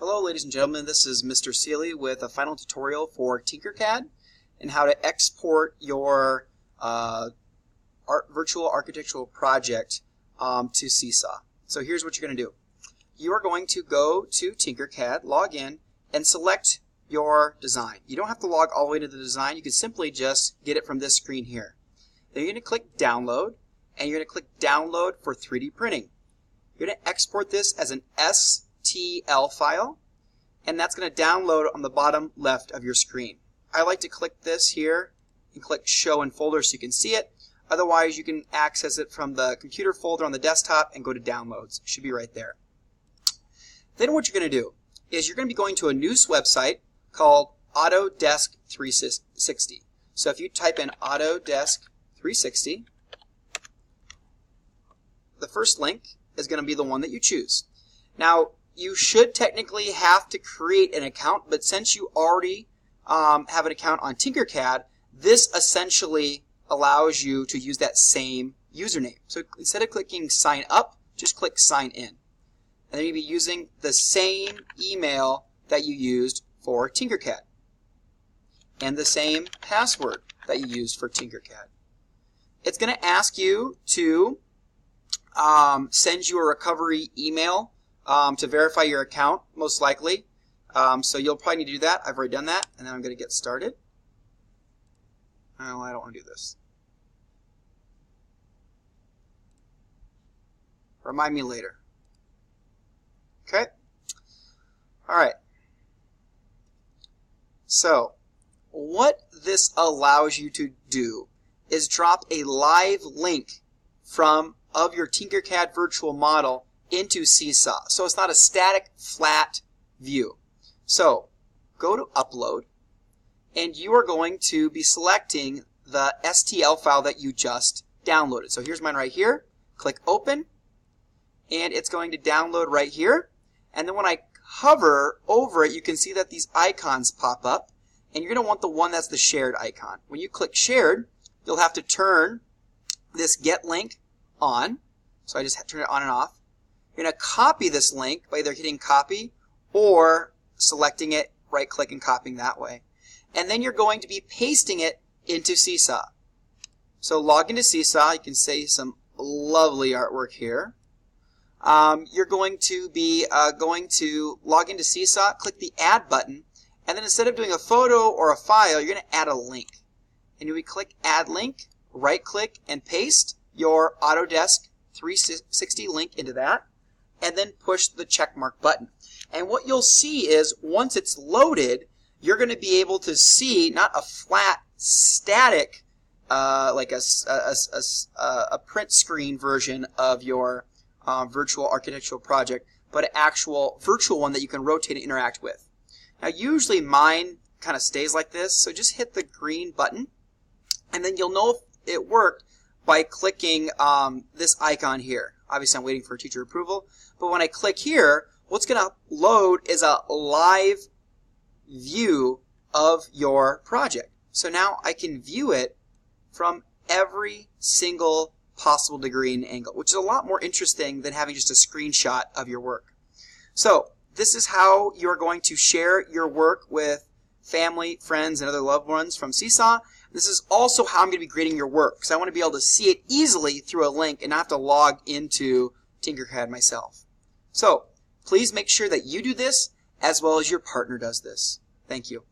Hello ladies and gentlemen, this is Mr. Seeley with a final tutorial for TinkerCAD and how to export your virtual architectural project to SeeSaw. So here's what you're going to do. You are going to go to TinkerCAD, log in, and select your design. You don't have to log all the way to the design, you can simply just get it from this screen here. Then you're going to click download, and you're going to click download for 3D printing. You're going to export this as an STL file, and that's going to download on the bottom left of your screen. I like to click this here and click show in folder so you can see it. Otherwise you can access it from the computer folder on the desktop and go to downloads. It should be right there. Then what you're going to do is you're going to be going to a news website called Autodesk360. So if you type in Autodesk360, the first link is going to be the one that you choose. Now, you should technically have to create an account, but since you already have an account on TinkerCAD, this essentially allows you to use that same username. So instead of clicking sign up, just click sign in. And then you'll be using the same email that you used for TinkerCAD and the same password that you used for TinkerCAD. It's going to ask you to send you a recovery email to verify your account, most likely. So you'll probably need to do that. I've already done that, and then I'm going to get started. Oh, I don't want to do this. Remind me later. Okay? Alright. So, what this allows you to do is drop a live link of your TinkerCAD virtual model into SeeSaw. So it's not a static, flat view. So go to Upload, and you are going to be selecting the STL file that you just downloaded. So here's mine right here. Click Open, and it's going to download right here. And then when I hover over it, you can see that these icons pop up, and you're going to want the one that's the shared icon. When you click Shared, you'll have to turn this Get Link on. So I just turn it on and off. You're going to copy this link by either hitting copy or selecting it, right click and copying that way. And then you're going to be pasting it into SeeSaw. So log into SeeSaw. You can see some lovely artwork here. You're going to be going to log into SeeSaw, click the add button, and then instead of doing a photo or a file, you're going to add a link. And you would click add link, right click, and paste your Autodesk 360 link into that, and then push the check mark button. And what you'll see is once it's loaded, you're going to be able to see not a flat, static, like a print screen version of your virtual architectural project, but an actual virtual one that you can rotate and interact with. Now usually mine kind of stays like this, so just hit the green button, and then you'll know if it worked by clicking this icon here. Obviously I'm waiting for teacher approval, but when I click here, what's going to load is a live view of your project. So now I can view it from every single possible degree and angle, which is a lot more interesting than having just a screenshot of your work. So this is how you're going to share your work with family, friends, and other loved ones from SeeSaw. This is also how I'm going to be grading your work, because I want to be able to see it easily through a link and not have to log into TinkerCAD myself. So please make sure that you do this as well as your partner does this. Thank you.